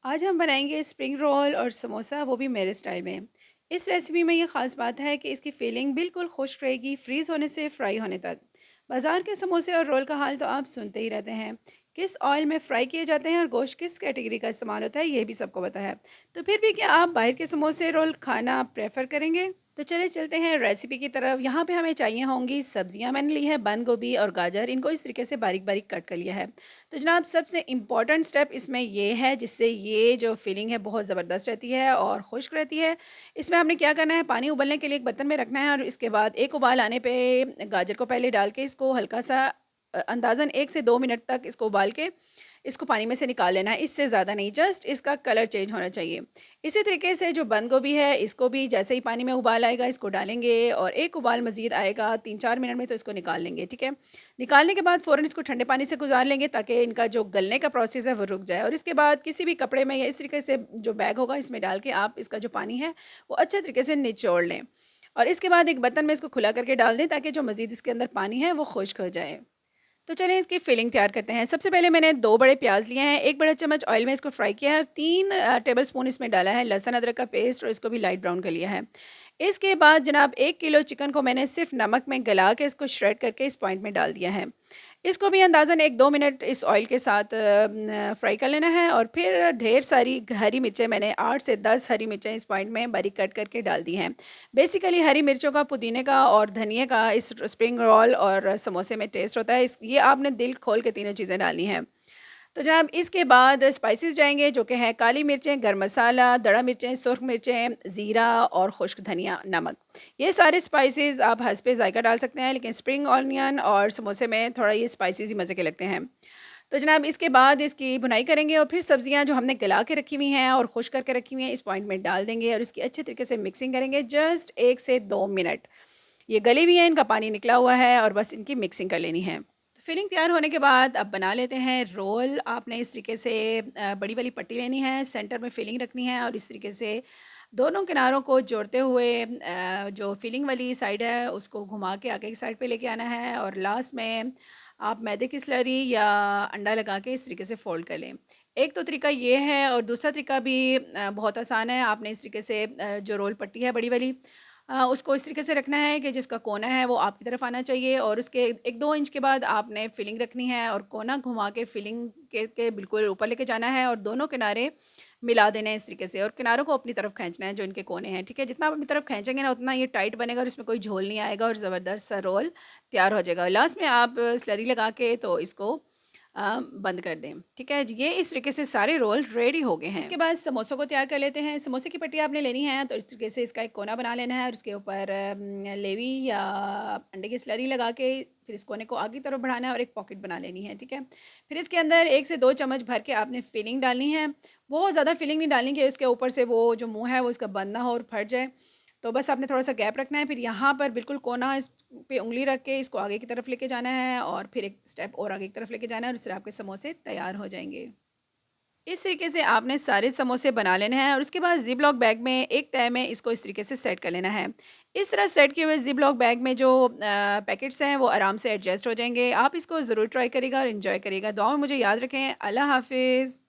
आज हम बनाएंगे स्प्रिंग रोल और समोसा, वो भी मेरे स्टाइल में। इस रेसिपी में ये ख़ास बात है कि इसकी फीलिंग बिल्कुल खुश्क रहेगी, फ्रीज़ होने से फ्राई होने तक। बाज़ार के समोसे और रोल का हाल तो आप सुनते ही रहते हैं, किस ऑयल में फ्राई किए जाते हैं और गोश्त किस कैटेगरी का इस्तेमाल होता है, ये भी सबको पता है। तो फिर भी क्या आप बाहर के समोसे रोल खाना प्रेफर करेंगे? तो चले चलते हैं रेसिपी की तरफ। यहाँ पे हमें चाहिए होंगी सब्जियाँ। मैंने ली है बंद गोभी और गाजर, इनको इस तरीके से बारीक बारीक कट कर लिया है। तो जनाब, सबसे इम्पॉर्टेंट स्टेप इसमें ये है, जिससे ये जो फीलिंग है बहुत ज़बरदस्त रहती है और खुश्क रहती है। इसमें आपने क्या करना है, पानी उबलने के लिए एक बर्तन में रखना है और इसके बाद एक उबाल आने पे गाजर को पहले डाल के इसको हल्का सा अंदाज़न 1 से 2 मिनट तक इसको उबाल के इसको पानी में से निकाल लेना है, इससे ज़्यादा नहीं, जस्ट इसका कलर चेंज होना चाहिए। इसी तरीके से जो बंद गोभी है, इसको भी जैसे ही पानी में उबाल आएगा इसको डालेंगे और एक उबाल मज़ीद आएगा 3-4 मिनट में, तो इसको निकाल लेंगे, ठीक है। निकालने के बाद फ़ौरन इसको ठंडे पानी से गुजार लेंगे ताकि इनका जो गलने का प्रोसेस है वो रुक जाए, और इसके बाद किसी भी कपड़े में या इस तरीके से जो बैग होगा इसमें डाल के आप इसका जो पानी है वो अच्छे तरीके से निचोड़ लें और इसके बाद एक बर्तन में इसको खुला करके डाल दें ताकि जो मज़ीद इसके अंदर पानी है वो खुश्क हो जाए। तो चलें इसकी फिलिंग तैयार करते हैं। सबसे पहले मैंने 2 बड़े प्याज लिए हैं, 1 बड़ा चम्मच ऑयल में इसको फ्राई किया है और 3 टेबलस्पून इसमें डाला है लहसुन अदरक का पेस्ट और इसको भी लाइट ब्राउन कर लिया है। इसके बाद जनाब 1 किलो चिकन को मैंने सिर्फ नमक में गला के इसको श्रेड करके इस पॉइंट में डाल दिया है। इसको भी अंदाज़न 1-2 मिनट इस ऑयल के साथ फ्राई कर लेना है और फिर ढेर सारी हरी मिर्चें, मैंने 8 से 10 हरी मिर्चें इस पॉइंट में बारीक कट करके डाल दी हैं। बेसिकली हरी मिर्चों का, पुदीने का और धनिए का इस स्प्रिंग रोल और समोसे में टेस्ट होता है। इस ये आपने दिल खोल के तीनों चीज़ें डालनी हैं। तो जनाब इसके बाद स्पाइसेस जाएंगे, जो कि है काली मिर्चें, गरम मसाला, दड़ा मिर्चें, सुर्ख मिर्चें, ज़ीरा और खुश्क धनिया, नमक। ये सारे स्पाइसेस आप हस्बे ज़ायका डाल सकते हैं, लेकिन स्प्रिंग ऑनियन और समोसे में थोड़ा ये स्पाइसेस ही मज़े के लगते हैं। तो जनाब इसके बाद इसकी भुनाई करेंगे और फिर सब्जियां जो हमने गला के रखी हुई हैं और खुश करके रखी हुई हैं इस पॉइंट में डाल देंगे और इसकी अच्छे तरीके से मिक्सिंग करेंगे, जस्ट 1 से 2 मिनट। ये गली हुई है, इनका पानी निकला हुआ है और बस इनकी मिक्सिंग कर लेनी है। फिलिंग तैयार होने के बाद अब बना लेते हैं रोल। आपने इस तरीके से बड़ी वाली पट्टी लेनी है, सेंटर में फिलिंग रखनी है और इस तरीके से दोनों किनारों को जोड़ते हुए जो फिलिंग वाली साइड है उसको घुमा के आगे की साइड पे लेके आना है और लास्ट में आप मैदे की स्लरी या अंडा लगा के इस तरीके से फ़ोल्ड कर लें। एक तो तरीका ये है और दूसरा तरीका भी बहुत आसान है। आपने इस तरीके से जो रोल पट्टी है बड़ी वाली, उसको इस तरीके से रखना है कि जिसका कोना है वो आपकी तरफ आना चाहिए और उसके 1-2 इंच के बाद आपने फिलिंग रखनी है और कोना घुमा के फिलिंग के बिल्कुल ऊपर लेके जाना है और दोनों किनारे मिला देने हैं इस तरीके से और किनारों को अपनी तरफ खींचना है जो इनके कोने हैं, ठीक है। जितना आप अपनी तरफ खींचेंगे ना उतना ये टाइट बनेगा और इसमें कोई झोल नहीं आएगा और ज़बरदस्त सा रोल तैयार हो जाएगा। लास्ट में आप स्लरी लगा के तो इसको बंद कर दें, ठीक है। ये इस तरीके से सारे रोल रेडी हो गए हैं। इसके बाद समोसों को तैयार कर लेते हैं। समोसे की पट्टी आपने लेनी है तो इस तरीके से इसका एक कोना बना लेना है और उसके ऊपर लेवी या अंडे की स्लरी लगा के फिर इस कोने को आगे की तरफ बढ़ाना है और एक पॉकेट बना लेनी है, ठीक है। फिर इसके अंदर 1 से 2 चम्मच भर के आपने फिलिंग डालनी है। बहुत ज़्यादा फिलिंग नहीं डालनी कि इसके ऊपर से वो जो मुँह है वो इसका बंद ना हो और फट जाए। तो बस आपने थोड़ा-सा गैप रखना है, फिर यहाँ पर बिल्कुल कोना इस पे उँगली रख के इसको आगे की तरफ लेके जाना है और फिर एक स्टेप और आगे की तरफ लेके जाना है और इससे आपके समोसे तैयार हो जाएँगे। इस तरीके से आपने सारे समोसे बना लेने हैं और उसके बाद ज़िप-लॉक बैग में एक तह में इसको इस तरीके से सेट कर लेना है। इस तरह सेट किए हुए ज़िप-लॉक बैग में जो पैकेट्स हैं वो आराम से एडजस्ट हो जाएँगे। आप इसको ज़रूर ट्राई करिएगा और एन्जॉय करिएगा। दुआ में मुझे याद रखें। अल्लाह हाफ़िज़।